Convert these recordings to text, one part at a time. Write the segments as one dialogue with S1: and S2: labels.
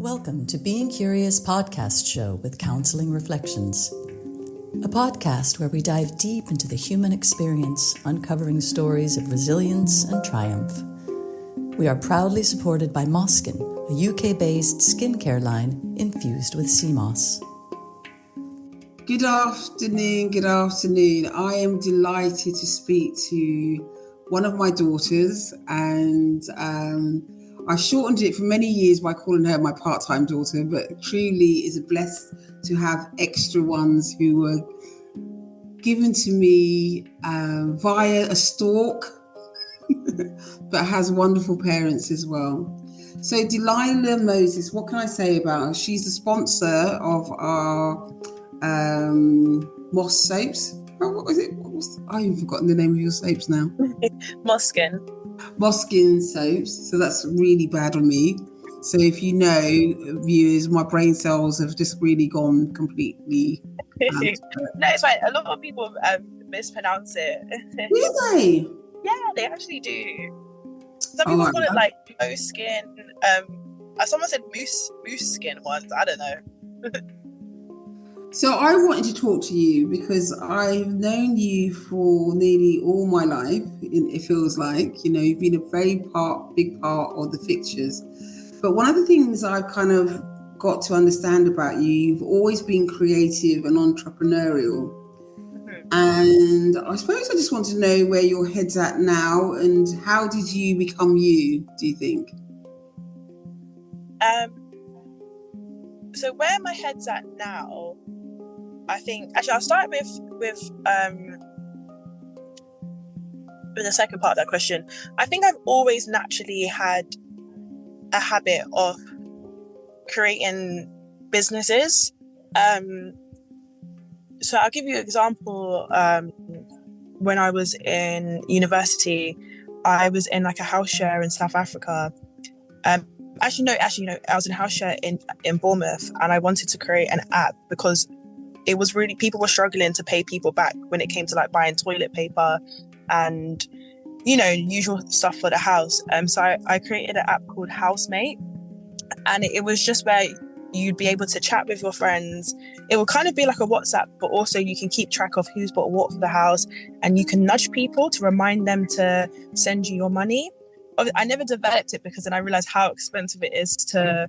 S1: Welcome to Being Curious podcast show with Counselling Reflections, a podcast where we dive deep into the human experience, uncovering stories of resilience and triumph. We are proudly supported by MOSKN, a UK-based skincare line infused with sea moss.
S2: Good afternoon. I am delighted to speak to one of my daughters, and I shortened it for many years by calling her my part-time daughter, but truly is a blessed to have extra ones who were given to me via a stalk, but has wonderful parents as well. So Delilah Moses, what can I say about her? She's the sponsor of our Moss soaps. What was it? I've even forgotten the name of your soaps now. MOSKN soaps. So that's really bad on me. So if you know, viewers, my brain cells have just really gone completely.
S3: No, it's fine. A lot of people mispronounce it.
S2: Do they?
S3: Yeah, they actually do. Some people call it like MOSKN. Someone said moose skin once. I don't know.
S2: So I wanted to talk to you because I've known you for nearly all my life. It feels like, you've been a very big part of the fixtures. But one of the things I've kind of got to understand about you, you've always been creative and entrepreneurial. Mm-hmm. And I suppose I just want to know where your head's at now and how did you become you, do you think?
S3: So where my head's at now, I think actually I'll start with the second part of that question. I think I've always naturally had a habit of creating businesses. So I'll give you an example. When I was in university, I was in like a house share in South Africa. Actually, no, I was in a house share in Bournemouth, and I wanted to create an app because it was really, people were struggling to pay people back when it came to like buying toilet paper and, usual stuff for the house. So I created an app called Housemate, and it was just where you'd be able to chat with your friends. It will kind of be like a WhatsApp, but also you can keep track of who's bought what for the house, and you can nudge people to remind them to send you your money. I never developed it because then I realized how expensive it is to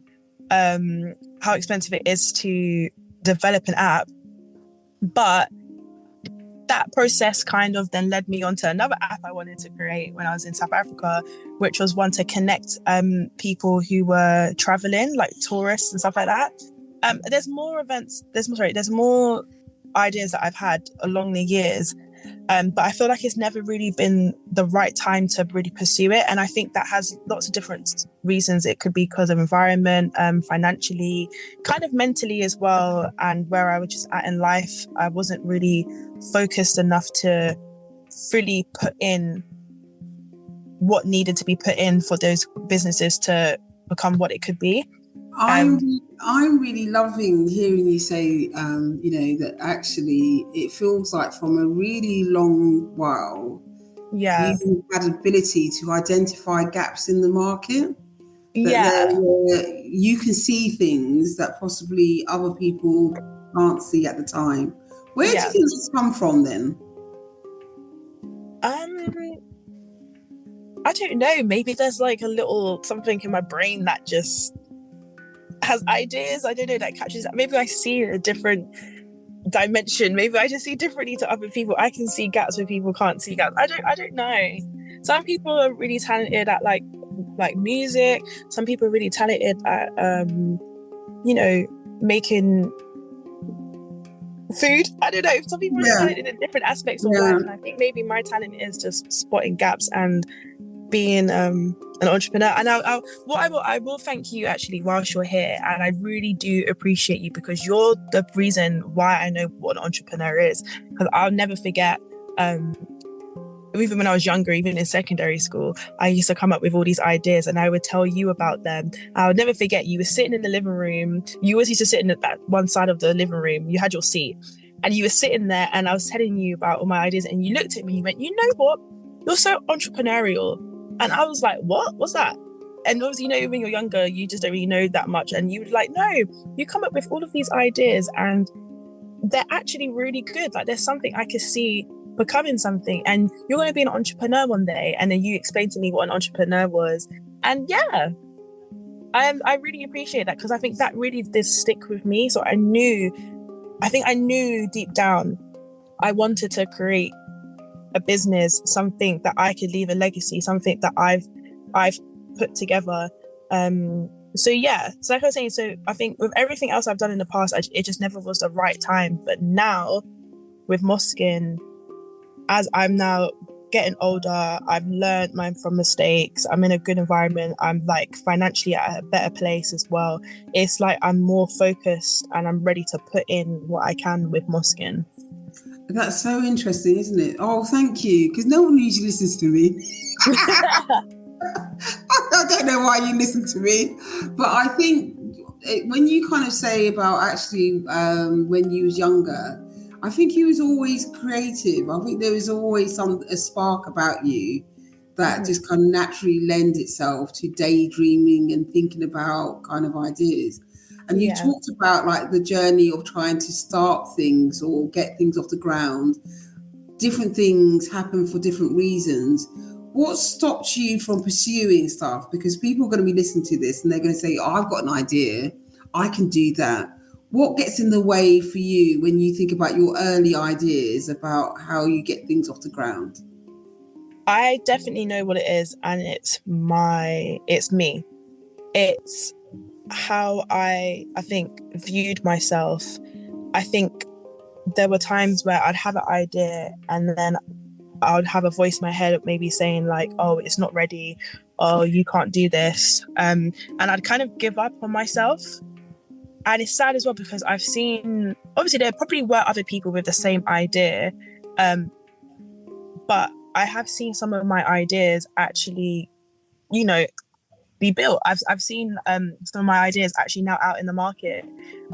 S3: develop an app. But that process kind of then led me onto another app I wanted to create when I was in South Africa, which was one to connect people who were traveling, like tourists and stuff like that. There's more ideas that I've had along the years, but I feel like it's never really been the right time to really pursue it. And I think that has lots of different reasons. It could be because of environment, financially, kind of mentally as well. And where I was just at in life, I wasn't really focused enough to fully put in what needed to be put in for those businesses to become what it could be.
S2: I'm really loving hearing you say, that actually it feels like from a really long while, you had ability to identify gaps in the market. You can see things that possibly other people can't see at the time. Where do you think it's come from then?
S3: I don't know. Maybe there's like a little something in my brain that just has ideas. I don't know, that catches that. Maybe I see a different dimension. Maybe I just see differently to other people. I can see gaps where people can't see gaps. I don't know. Some people are really talented at like music. Some people are really talented at making food. I don't know. Some people are talented in different aspects of life. And I think maybe my talent is just spotting gaps and being an entrepreneur. And I will thank you actually whilst you're here, and I really do appreciate you because you're the reason why I know what an entrepreneur is. Because I'll never forget, even when I was younger, even in secondary school, I used to come up with all these ideas and I would tell you about them. I would never forget, you were sitting in the living room. You always used to sit in that one side of the living room. You had your seat and you were sitting there and I was telling you about all my ideas, and you looked at me, you went, you know what? You're so entrepreneurial. And I was like, what? What's that? and obviously, when you're younger, you just don't really know that much, and you would like, no, you come up with all of these ideas and they're actually really good. Like, there's something I could see becoming something, and you're going to be an entrepreneur one day. And then you explained to me what an entrepreneur was, and yeah, I really appreciate that, because I think that really did stick with me. So I think I knew deep down I wanted to create a business, something that I could leave a legacy, something that I've put together. So yeah, so like I was saying, so I think with everything else I've done in the past, it just never was the right time. But now with MOSKN, as I'm now getting older, I've learned from mistakes. I'm in a good environment. I'm like financially at a better place as well. It's like I'm more focused and I'm ready to put in what I can with MOSKN.
S2: That's so interesting, isn't it? Oh, thank you. Because no one usually listens to me. I don't know why you listen to me, but I think when you kind of say about actually when you was younger, I think you was always creative. I think there was always a spark about you that just kind of naturally lend itself to daydreaming and thinking about kind of ideas. And you talked about like the journey of trying to start things or get things off the ground. Different things happen for different reasons. What stopped you from pursuing stuff? Because people are going to be listening to this and they're going to say, oh, I've got an idea, I can do that. What gets in the way for you when you think about your early ideas about how you get things off the ground?
S3: I definitely know what it is, and it's me. It's how I think viewed myself. I think there were times where I'd have an idea and then I would have a voice in my head maybe saying like, oh, it's not ready, oh, you can't do this, and I'd kind of give up on myself. And it's sad as well, because I've seen, obviously there probably were other people with the same idea, but I have seen some of my ideas actually, be built. I've seen some of my ideas actually now out in the market,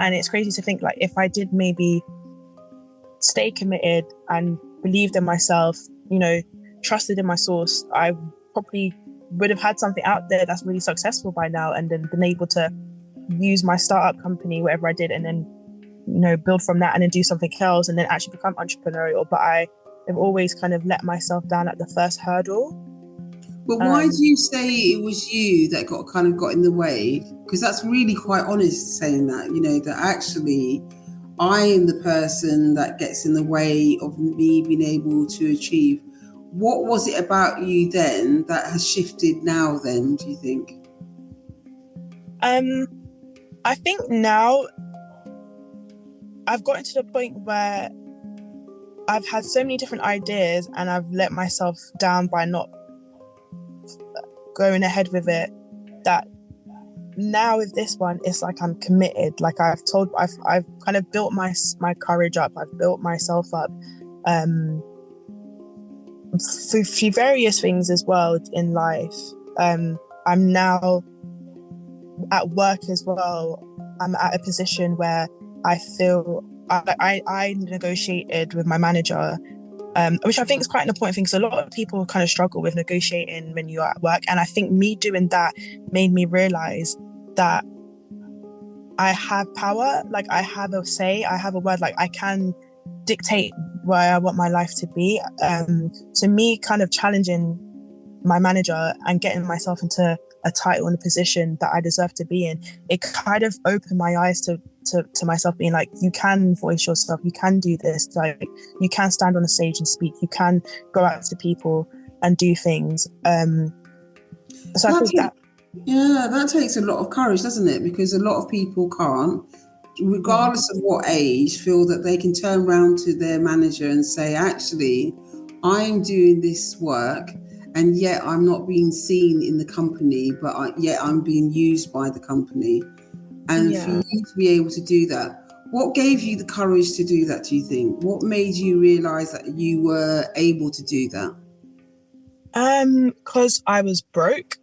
S3: and it's crazy to think like if I did maybe stay committed and believed in myself, trusted in my source, I probably would have had something out there that's really successful by now, and then been able to use my startup company, whatever I did, and then build from that and then do something else and then actually become entrepreneurial. But I have always kind of let myself down at the first hurdle.
S2: But why do you say it was you that got in the way? Because that's really quite honest saying that, that actually I am the person that gets in the way of me being able to achieve. What was it about you then that has shifted now then, do you think?
S3: I think now I've gotten to the point where I've had so many different ideas and I've let myself down by not going ahead with it, that now with this one, it's like I'm committed. Like I've kind of built my courage up. I've built myself up through various things as well in life. I'm now at work as well. I'm at a position where I feel I negotiated with my manager, which I think is quite an important thing, because a lot of people kind of struggle with negotiating when you're at work. And I think me doing that made me realize that I have power, like I have a say, I have a word, like I can dictate where I want my life to be. So me kind of challenging my manager and getting myself into a title and a position that I deserve to be in, it kind of opened my eyes to myself, being like, you can voice yourself, you can do this, like you can stand on a stage and speak, you can go out to people and do things. So I think
S2: that takes a lot of courage, doesn't it? Because a lot of people can't, regardless of what age, feel that they can turn around to their manager and say, actually, I'm doing this work and yet I'm not being seen in the company, but yet I'm being used by the company. And for you to be able to do that, what gave you the courage to do that, do you think? What made you realise that you were able to do that?
S3: Because I was broke.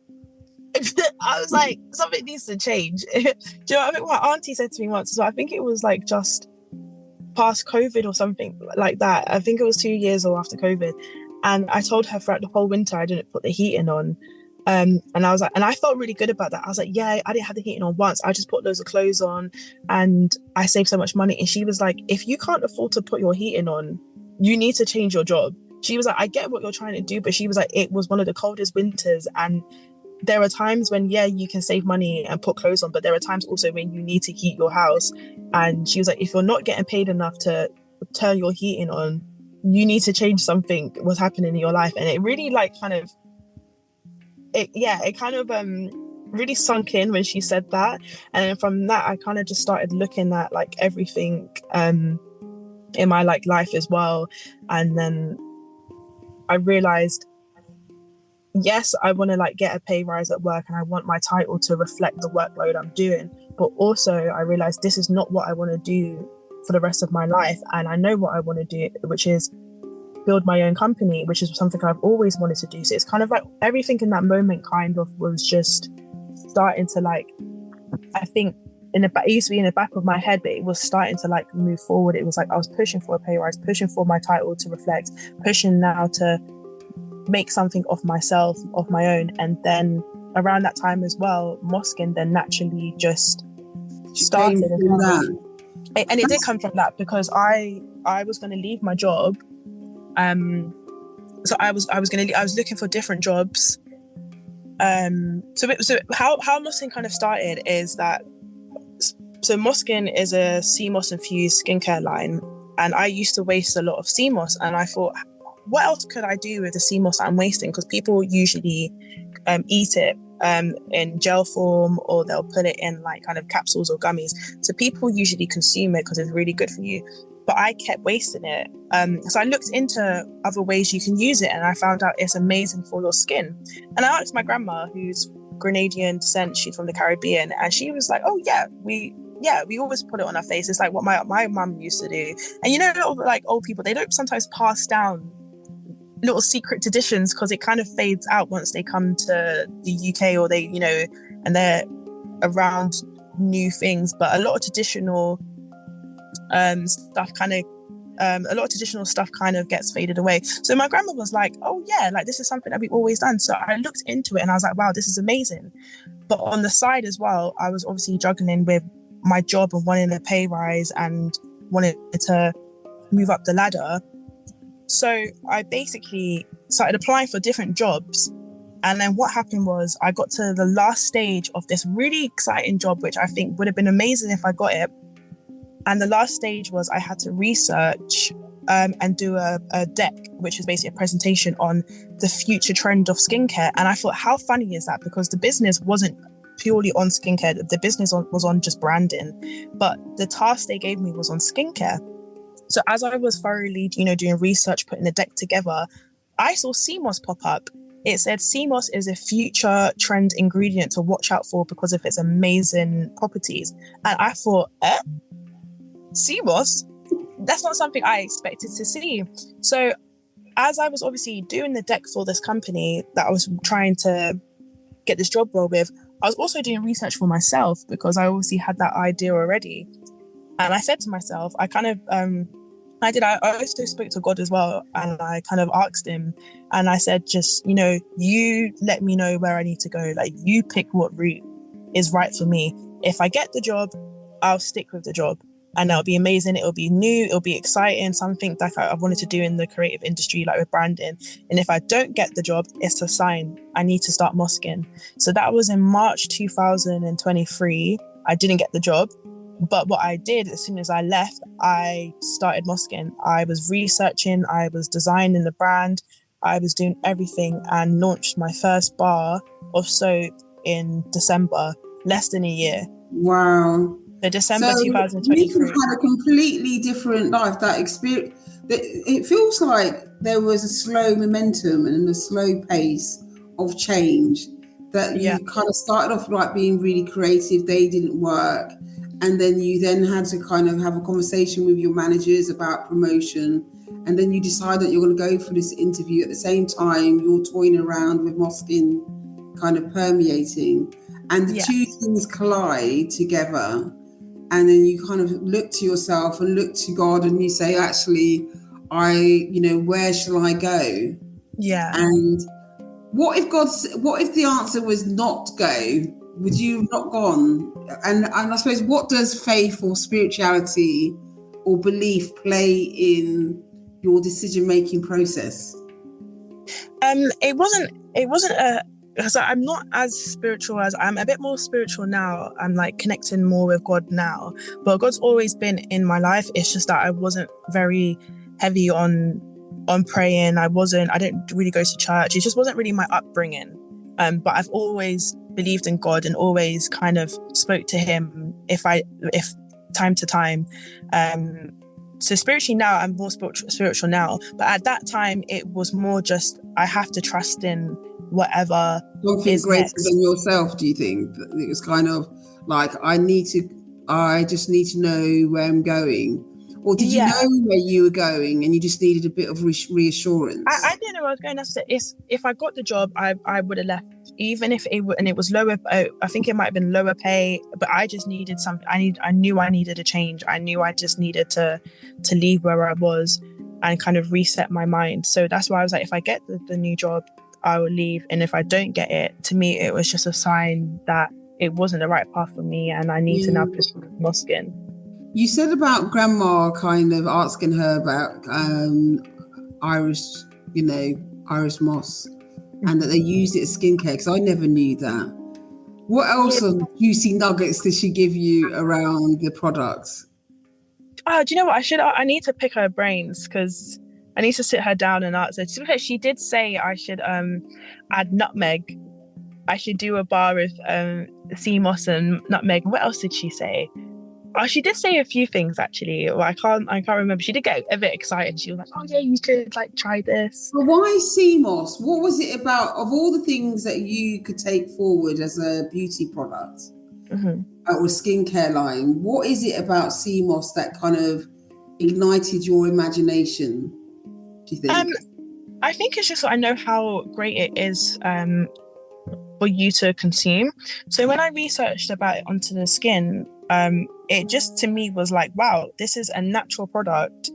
S3: I was like, something needs to change. Do you know what I think? My auntie said to me once, so I think it was like just past COVID or something like that. I think it was 2 years or after COVID. And I told her throughout the whole winter I didn't put the heating on. And I was like, and I felt really good about that. I was like, yeah, I didn't have the heating on once. I just put loads of clothes on and I saved so much money. And she was like, if you can't afford to put your heating on, you need to change your job. She was like, I get what you're trying to do, but she was like, it was one of the coldest winters. And there are times when, yeah, you can save money and put clothes on, but there are times also when you need to heat your house. And she was like, if you're not getting paid enough to turn your heating on, you need to change something, what's happening in your life. And it really it kind of really sunk in when she said that. And then from that, I kind of just started looking at like everything in my like life as well. And then I realized, yes, I want to like get a pay rise at work and I want my title to reflect the workload I'm doing. But also I realized this is not what I want to do for the rest of my life. And I know what I want to do, which is build my own company, which is something I've always wanted to do. So it's kind of like everything in that moment kind of was just starting to like, I think it used to be in the back of my head, but it was starting to like move forward. It was like I was pushing for a pay rise, pushing for my title to reflect, pushing now to make something of myself, of my own. And then around that time as well, MOSKN then naturally just started as well. And it did come from that because I was going to leave my job. So I was looking for different jobs. So how MOSKN kind of started is that, so MOSKN is a sea moss infused skincare line, and I used to waste a lot of sea moss, and I thought, what else could I do with the sea moss that I'm wasting? Because people usually eat it in gel form, or they'll put it in like kind of capsules or gummies. So people usually consume it because it's really good for you. But I kept wasting it. So I looked into other ways you can use it, and I found out it's amazing for your skin. And I asked my grandma, who's Grenadian descent, she's from the Caribbean, and she was like, oh yeah, we always put it on our face. It's like what my mum used to do. And you know, like old people, they don't sometimes pass down little secret traditions because it kind of fades out once they come to the UK, or they, you know, and they're around new things. But a lot of traditional stuff kind of gets faded away. So my grandma was like, oh yeah, like this is something that we've always done. So I looked into it and I was like, wow, this is amazing. But on the side as well, I was obviously juggling with my job and wanting a pay rise and wanted to move up the ladder. So I basically started applying for different jobs. And then what happened was I got to the last stage of this really exciting job, which I think would have been amazing if I got it. And the last stage was I had to research and do a deck, which is basically a presentation on the future trend of skincare. And I thought, how funny is that? Because the business wasn't purely on skincare. The business was on just branding. But the task they gave me was on skincare. So as I was thoroughly, doing research, putting the deck together, I saw sea moss pop up. It said sea moss is a future trend ingredient to watch out for because of its amazing properties. And I thought, sea moss? That's not something I expected to see. So as I was obviously doing the deck for this company that I was trying to get this job role with, I was also doing research for myself because I obviously had that idea already. And I said to myself, I also spoke to God as well, and I kind of asked him, and I said, just, you let me know where I need to go. Like, you pick what route is right for me. If I get the job, I'll stick with the job. And it'll be amazing. It'll be new. It'll be exciting. Something that I wanted to do in the creative industry, like with branding. And if I don't get the job, it's a sign. I need to start MOSKN. So that was in March 2023. I didn't get the job. But what I did, as soon as I left, I started MOSKN. I was researching. I was designing the brand. I was doing everything and launched my first bar of soap in December, less than a year.
S2: Wow.
S3: So December 2023.
S2: You had a completely different life. That experience, it feels like there was a slow momentum and a slow pace of change. That you kind of started off like being really creative. They didn't work, and then you had to kind of have a conversation with your managers about promotion, and then you decide that you're going to go for this interview. At the same time, you're toying around with MOSKN kind of permeating, and the two things collide together. And then you kind of look to yourself and look to God and you say, actually, where shall I go?
S3: Yeah.
S2: And what if the answer was not go? Would you have not gone? And I suppose, what does faith or spirituality or belief play in your decision-making process?
S3: It wasn't a, because I'm not as spiritual as, I'm a bit more spiritual now. I'm like connecting more with God now, but God's always been in my life. It's just that I wasn't very heavy on praying. I didn't really go to church. It just wasn't really my upbringing. But I've always believed in God and always kind of spoke to him if time to time. So spiritually now, I'm more spiritual now. But at that time, it was more just, I have to trust in whatever
S2: Something
S3: is
S2: greater
S3: next.
S2: than yourself, do you think? It was kind of like, I just need to know where I'm going. Or did you know where you were going and you just needed a bit of reassurance?
S3: I didn't know where I was going. That's it. If I got the job, I would have left, even if it was lower. I think it might have been lower pay, but I just needed something. I knew I needed a change. I knew I just needed to leave where I was and kind of reset my mind. So that's why I was like, if I get the new job, I will leave. And if I don't get it, to me, it was just a sign that it wasn't the right path for me, and I need to now pursue MOSKN.
S2: You said about grandma kind of asking her about Irish moss, and that they used it as skincare, because I never knew that. What else on juicy nuggets did she give you around the products?
S3: Do you know what? I need to pick her brains, because I need to sit her down and ask her. She did say I should add nutmeg. I should do a bar with sea moss and nutmeg. What else did she say? Oh, she did say a few things actually. Well, I can't remember. She did get a bit excited. She was like, "Oh yeah, you could like try this."
S2: But why sea moss? What was it about, of all the things that you could take forward as a beauty product or skincare line? What is it about sea moss that kind of ignited your imagination, do you think?
S3: I think it's just I know how great it is for you to consume. So when I researched about it onto the skin, it just to me was like, wow, this is a natural product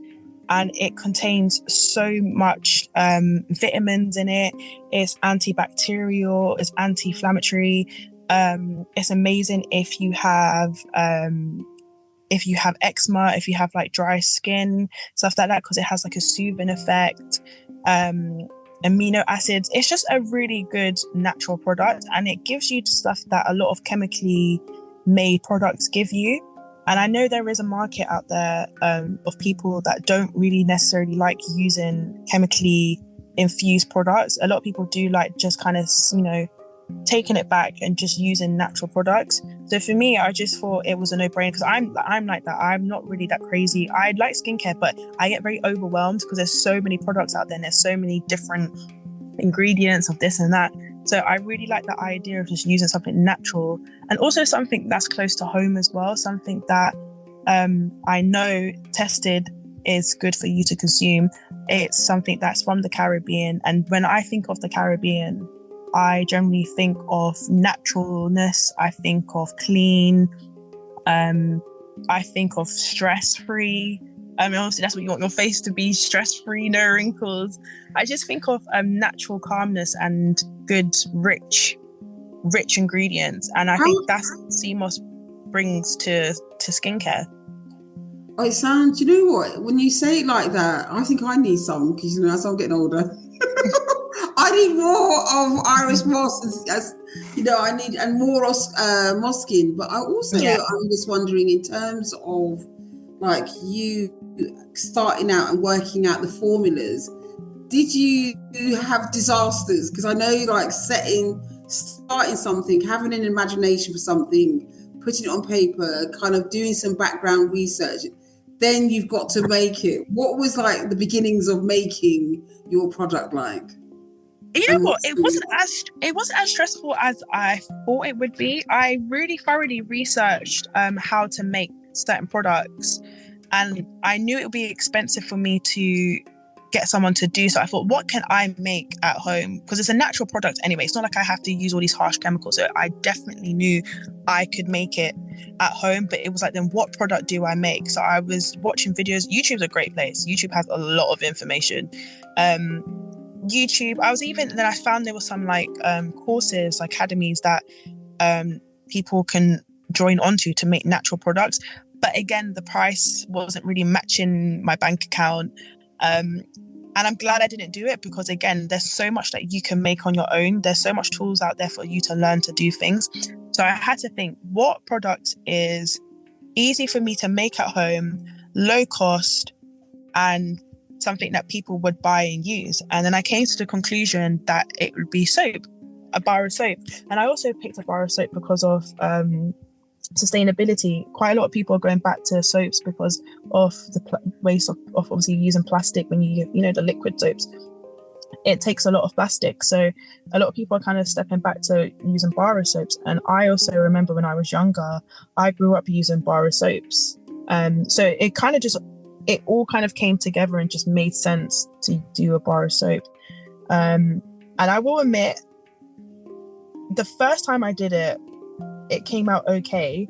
S3: and it contains so much vitamins in it. It's antibacterial, it's anti-inflammatory. It's amazing if you have eczema, if you have like dry skin, stuff like that, because it has like a soothing effect. Amino acids. It's just a really good natural product, and it gives you stuff that a lot of chemically made products give you. And I know there is a market out there of people that don't really necessarily like using chemically infused products. A lot of people do like just kind of, taking it back and just using natural products. So for me, I just thought it was a no-brainer, because I'm like that. I'm not really that crazy. I like skincare, but I get very overwhelmed because there's so many products out there and there's so many different ingredients of this and that. So I really like the idea of just using something natural, and also something that's close to home as well, something that I know tested is good for you to consume. It's something that's from the Caribbean, and when I think of the Caribbean, I generally think of naturalness, I think of clean, I think of stress-free. I mean, obviously that's what you want your face to be, stress-free, no wrinkles. I just think of natural calmness and good, rich ingredients. And I think that's what sea moss brings to skincare.
S2: Oh, it sounds, you know what, when you say it like that, I think I need some, because as I'm getting older, I need more of Irish moss, as I need, and more of MOSKN. But I also, I'm just wondering, in terms of like you starting out and working out the formulas, did you have disasters? Because I know like starting something, having an imagination for something, putting it on paper, kind of doing some background research, then you've got to make it. What was like the beginnings of making your product like?
S3: You know what? It wasn't as stressful as I thought it would be. I really thoroughly researched how to make certain products, and I knew it would be expensive for me to get someone to do so. I thought, what can I make at home? Because it's a natural product anyway. It's not like I have to use all these harsh chemicals. So I definitely knew I could make it at home. But it was like, then what product do I make? So I was watching videos. YouTube's a great place. YouTube has a lot of information. YouTube. Then I found there were some like courses, academies that people can join onto to make natural products. But again, the price wasn't really matching my bank account. And I'm glad I didn't do it, because again, there's so much that you can make on your own. There's so much tools out there for you to learn to do things. So I had to think, what product is easy for me to make at home, low cost, and something that people would buy and use. And then I came to the conclusion that it would be soap, a bar of soap. And I also picked a bar of soap because of sustainability. Quite a lot of people are going back to soaps because of the waste of obviously using plastic. When the liquid soaps, it takes a lot of plastic, so a lot of people are kind of stepping back to using bar of soaps. And I also remember when I was younger, I grew up using bar of soaps, so it all kind of came together and just made sense to do a bar of soap. And I will admit, the first time I did it, it came out okay.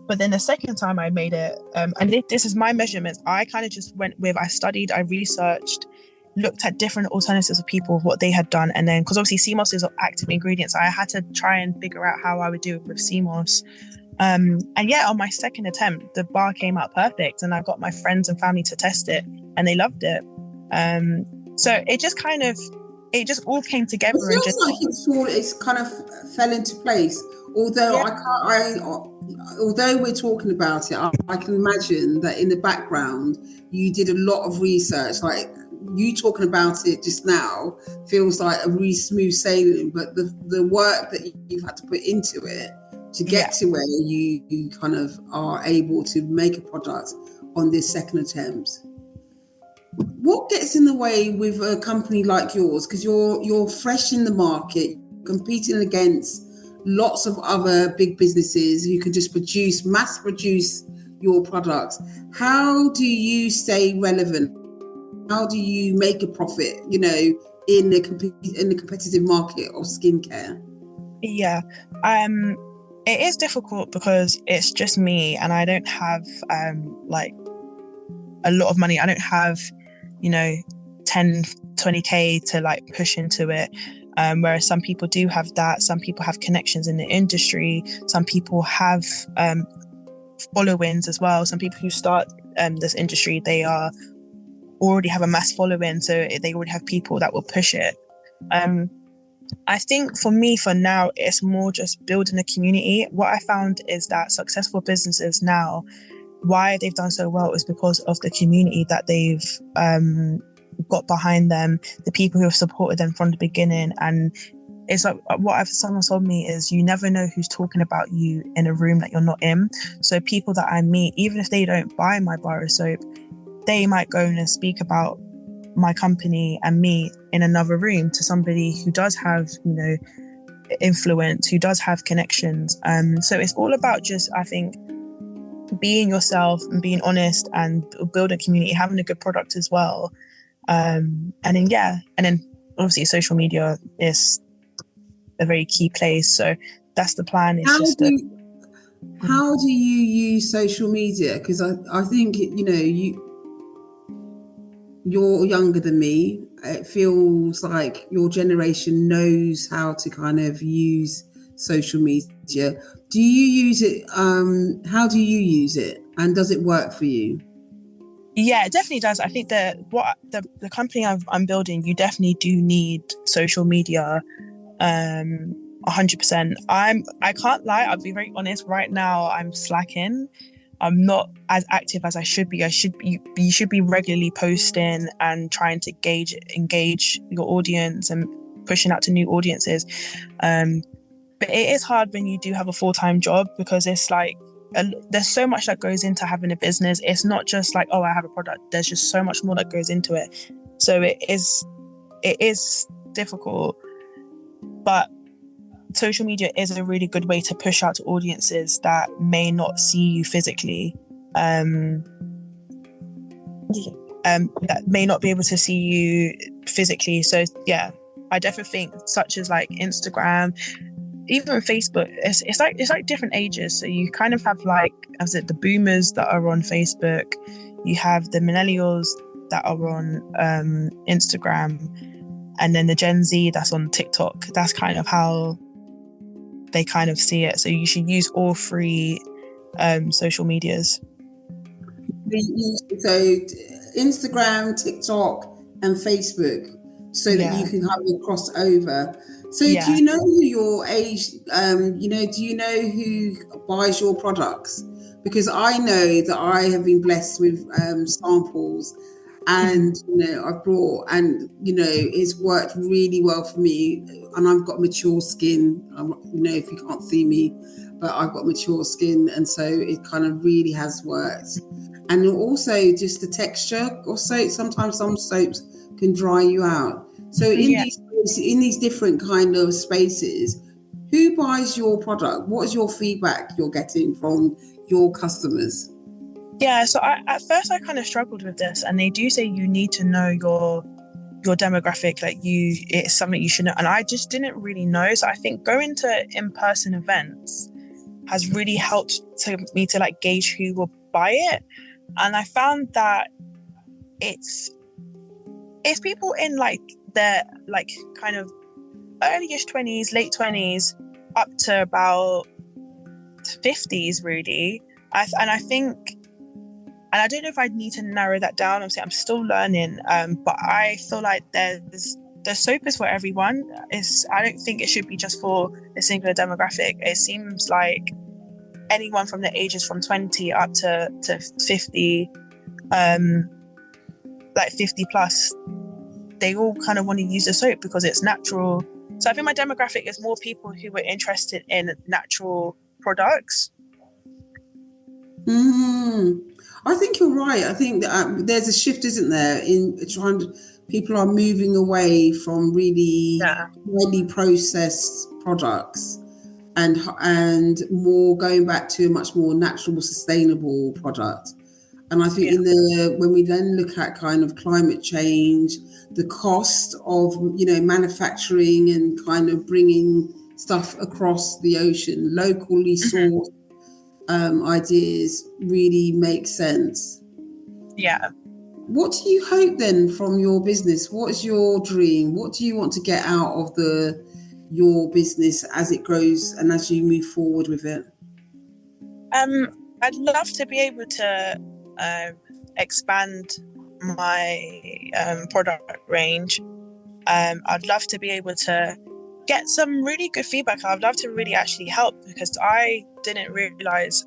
S3: But then the second time I made it, and this is my measurements, I kind of just went with, I studied, I researched, looked at different alternatives of people, what they had done. And then, because obviously CMOS is active ingredients, I had to try and figure out how I would do it with CMOS. And yeah, on my second attempt, the bar came out perfect, and I got my friends and family to test it, and they loved it. So it just all came together.
S2: It feels like it's kind of fell into place. Although although we're talking about it, I can imagine that in the background you did a lot of research. Like you talking about it just now feels like a really smooth sailing, but the work that you've had to put into it to get to where you kind of are able to make a product on this second attempt. What gets in the way with a company like yours? Because you're fresh in the market, competing against lots of other big businesses who can just mass produce your products. How do you stay relevant? How do you make a profit, in the competitive market of skincare?
S3: Yeah, it is difficult because it's just me, and I don't have a lot of money. I don't have 10, 20k to push into it. Whereas some people do have that. Some people have connections in the industry. Some people have followings as well. Some people who start this industry, they already have a mass following, so they already have people that will push it. I think for me, for now, it's more just building a community. What I found is that successful businesses now, why they've done so well is because of the community that they've got behind them, the people who have supported them from the beginning. And it's like what someone told me is, you never know who's talking about you in a room that you're not in. So people that I meet, even if they don't buy my bar of soap, they might go in and speak about my company and me in another room to somebody who does have influence, who does have connections. So it's all about just, I think, being yourself and being honest and building a community, having a good product as well. And then obviously social media is a very key place. So that's the plan.
S2: How do you use social media? Because I think you're younger than me. It feels like your generation knows how to kind of use social media. Do you use it? How do you use it? And does it work for you?
S3: Yeah, it definitely does. I think that the company I'm building, you definitely do need social media, 100%. I can't lie. I'll be very honest. Right now, I'm slacking. I'm not as active as I should be. You should be regularly posting and trying to engage your audience and pushing out to new audiences. But it is hard when you do have a full-time job, because it's like, there's so much that goes into having a business. It's not just like, oh, I have a product. There's just so much more that goes into it. So it is difficult, but social media is a really good way to push out to audiences that may not see you physically, that may not be able to see you physically. So yeah, I definitely think such as like Instagram, even Facebook, it's like different ages. So you kind of have the boomers that are on Facebook, you have the millennials that are on Instagram, And then the Gen Z that's on TikTok, that's kind of how they kind of see it. So you should use all three social medias.
S2: So Instagram, TikTok, and Facebook, so that you can have a crossover. So do you know who your age? Do you know who buys your products? Because I know that I have been blessed with samples, and I've brought, and it's worked really well for me. And I've got mature skin. If you can't see me, but I've got mature skin, and so it kind of really has worked. And also just the texture. Also, sometimes some soaps can dry you out. So in these different kind of spaces, who buys your product? What is your feedback you're getting from your customers?
S3: Yeah, so at first I kind of struggled with this, and they do say you need to know your demographic, like it's something you should know, and I just didn't really know. So I think going to in-person events has really helped me to like gauge who will buy it. And I found that it's people in like their like kind of early-ish 20s, late 20s, up to about 50s really. I think, and I don't know if I need to narrow that down. Obviously, I'm still learning, but I feel like the soap is for everyone. I don't think it should be just for a singular demographic. It seems like anyone from the ages from 20 up to 50, like 50 plus, they all kind of want to use the soap because it's natural. So I think my demographic is more people who were interested in natural products.
S2: I think you're right. I think that there's a shift, isn't there, in people are moving away from really highly processed products and more going back to a much more natural, sustainable product. And I think when we then look at kind of climate change, the cost of manufacturing and kind of bringing stuff across the ocean, locally sourced ideas really make sense.
S3: Yeah.
S2: What do you hope then from your business? What is your dream? What do you want to get out of your business as it grows and as you move forward with it?
S3: I'd love to be able to expand my product range. I'd love to be able to get some really good feedback. I'd love to really actually help, because I didn't realize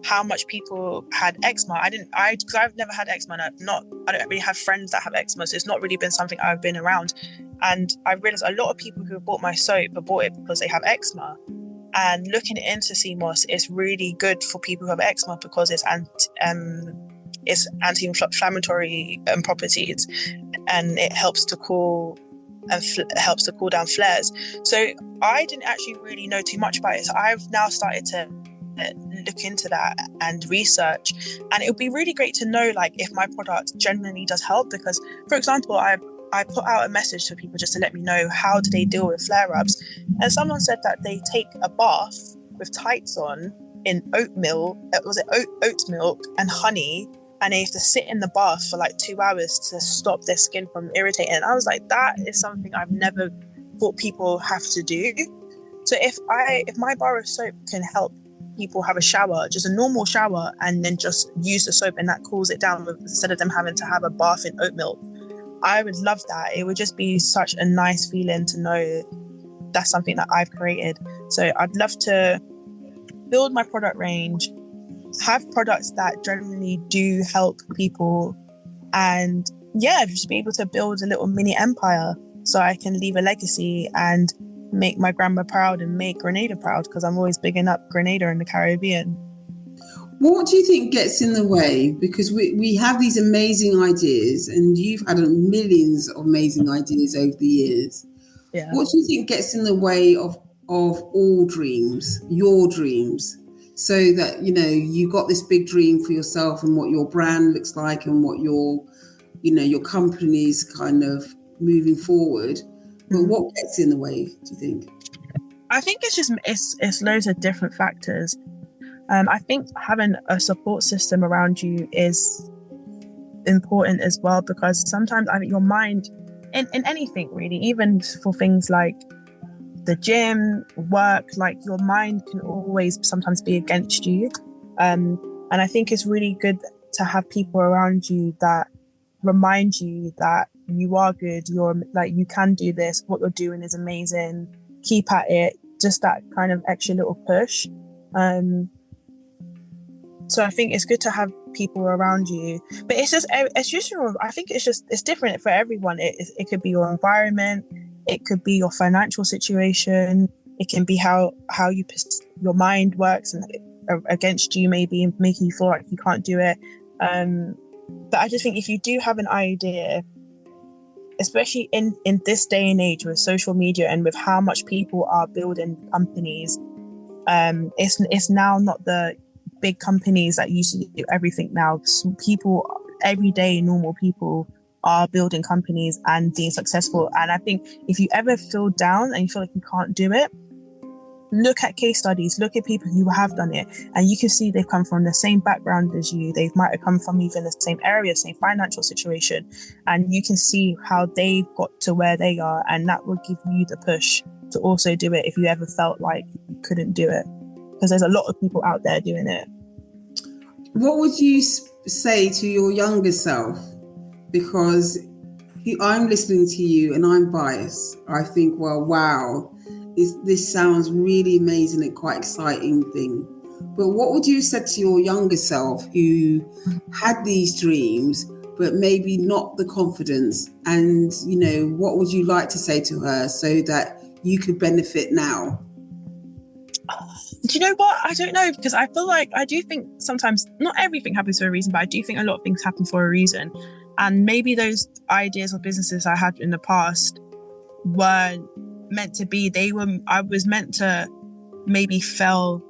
S3: how much people had eczema. Because I've never had eczema, and I don't really have friends that have eczema, so it's not really been something I've been around. And I realized a lot of people who have bought my soap have bought it because they have eczema. And looking into CMOS, it's really good for people who have eczema because it's anti-inflammatory properties, and it helps to cool down flares. So I didn't actually really know too much about it. So I've now started to look into that and research, and it would be really great to know like if my product genuinely does help. Because, for example, I put out a message to people just to let me know how do they deal with flare-ups, and someone said that they take a bath with tights on in oat milk and honey, and they have to sit in the bath for like 2 hours to stop their skin from irritating. And I was like, that is something I've never thought people have to do. So if my bar of soap can help people have a shower, just a normal shower, and then just use the soap and that cools it down instead of them having to have a bath in oat milk, I would love that. It would just be such a nice feeling to know that's something that I've created. So I'd love to build my product range, have products that generally do help people, and just be able to build a little mini empire so I can leave a legacy and make my grandma proud and make Grenada proud, because I'm always bigging up Grenada in the Caribbean.
S2: What do you think gets in the way? Because we have these amazing ideas, and you've had millions of amazing ideas over the years.
S3: Yeah.
S2: What do you think gets in the way of all dreams, your dreams, so that you got this big dream for yourself and what your brand looks like and what your company's kind of moving forward? But what gets in the way, do you think?
S3: I think it's loads of different factors. I think having a support system around you is important as well, because sometimes I think your mind in anything really, even for things like the gym, work, like your mind can always sometimes be against you. And I think it's really good to have people around you that remind you that you are good, you're like, you can do this, what you're doing is amazing, keep at it, just that kind of extra little push. So I think it's good to have people around you, but it's just I think it's different for everyone. It could be your environment, it could be your financial situation, it can be how your mind works and against you, maybe making you feel like you can't do it. But I just think if you do have an idea, especially in this day and age with social media and with how much people are building companies, it's now not the big companies that used to do everything. Now people, everyday normal people, are building companies and being successful. And I think if you ever feel down and you feel like you can't do it, look at case studies, look at people who have done it, and you can see they've come from the same background as you. They might have come from even the same area, same financial situation, and you can see how they've got to where they are, and that will give you the push to also do it if you ever felt like you couldn't do it, because there's a lot of people out there doing it.
S2: What would you say to your younger self? Because I'm listening to you and I'm biased. I think, well, wow, this sounds really amazing and quite exciting thing. But what would you say to your younger self who had these dreams, but maybe not the confidence? And, what would you like to say to her so that you could benefit now?
S3: Do you know what? I don't know, because I feel like I do think sometimes not everything happens for a reason, but I do think a lot of things happen for a reason. And maybe those ideas or businesses I had in the past weren't meant to be. I was meant to maybe fail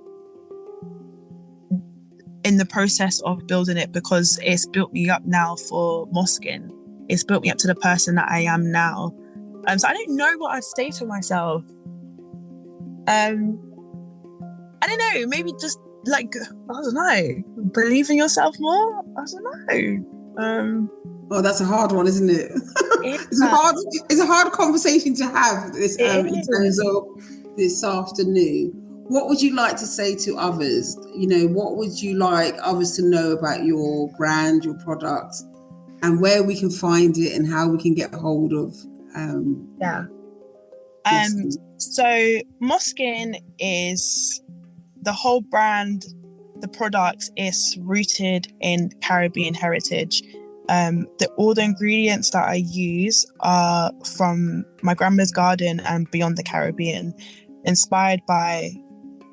S3: in the process of building it, because it's built me up now for MOSKN. It's built me up to the person that I am now. So I don't know what I'd say to myself. I don't know, maybe just like, I don't know, believe in yourself more? I don't know.
S2: Oh, that's a hard one, isn't it? It's a hard conversation to have this in terms of this afternoon. What would you like to say to others? What would you like others to know about your brand, your product, and where we can find it and how we can get hold of?
S3: So MOSKN is the whole brand. The product is rooted in Caribbean heritage. All the ingredients that I use are from my grandma's garden and beyond the Caribbean, inspired by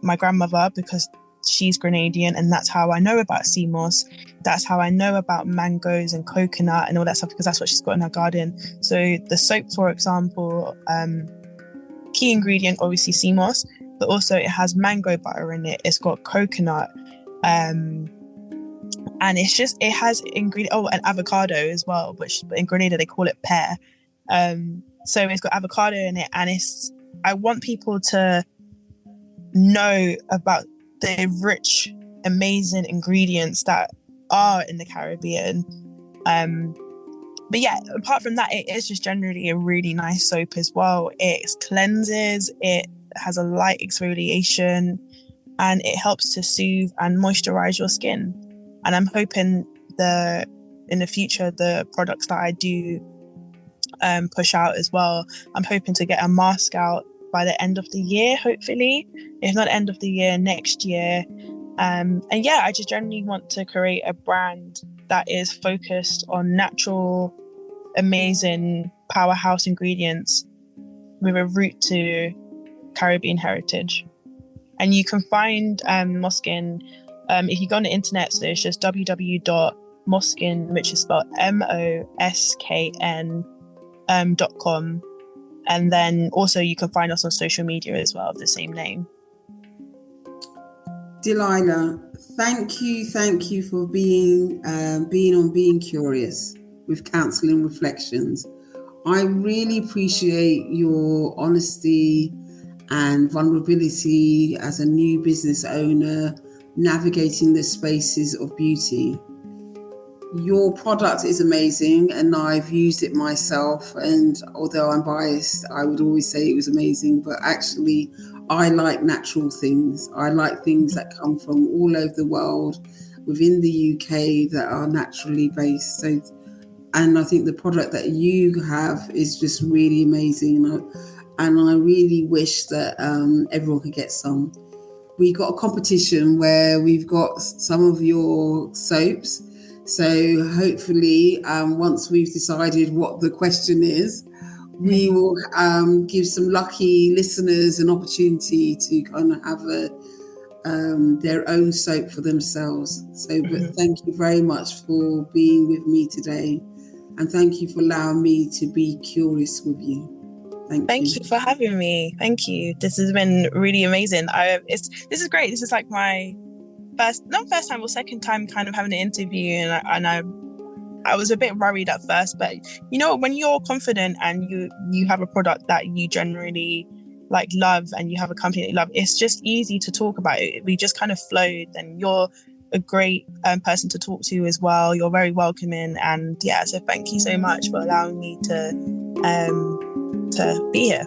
S3: my grandmother, because she's Grenadian, and that's how I know about sea moss. That's how I know about mangoes and coconut and all that stuff, because that's what she's got in her garden. So the soap, for example, key ingredient, obviously sea moss, but also it has mango butter in it. It's got coconut, and it has ingredient. Oh, and avocado as well, which in Grenada they call it pear. So it's got avocado in it, and I want people to know about the rich, amazing ingredients that are in the Caribbean. But yeah, apart from that, it is just generally a really nice soap as well. It cleanses, it has a light exfoliation, and it helps to soothe and moisturize your skin. And I'm hoping in the future, the products that I do push out as well, I'm hoping to get a mask out by the end of the year, hopefully, if not end of the year, next year. And yeah, I just generally want to create a brand that is focused on natural, amazing powerhouse ingredients with a root to Caribbean heritage. And you can find MOSKN if you go on the internet, so it's just www.moskn, which is spelled MOSKN.com. And then also you can find us on social media as well of the same name.
S2: Delilah, thank you for being on Being Curious with Counselling Reflections. I really appreciate your honesty and vulnerability as a new business owner, navigating the spaces of beauty. Your product is amazing, and I've used it myself. And although I'm biased, I would always say it was amazing. But actually, I like natural things. I like things that come from all over the world, within the UK, that are naturally based. So, and I think the product that you have is just really amazing. And I really wish that everyone could get some. We got a competition where we've got some of your soaps. So hopefully, once we've decided what the question is, we will give some lucky listeners an opportunity to kind of have their own soap for themselves. So, but thank you very much for being with me today. And thank you for allowing me to be curious with you.
S3: Thank you for having me. Thank you. This has been really amazing. This is great. This is like my not first time or second time kind of having an interview, and I was a bit worried at first, but you know, when you're confident and you have a product that you generally like love, and you have a company that you love, it's just easy to talk about it. We just kind of flowed, and you're a great person to talk to as well. You're very welcoming, and yeah, so thank you so much for allowing me to be here.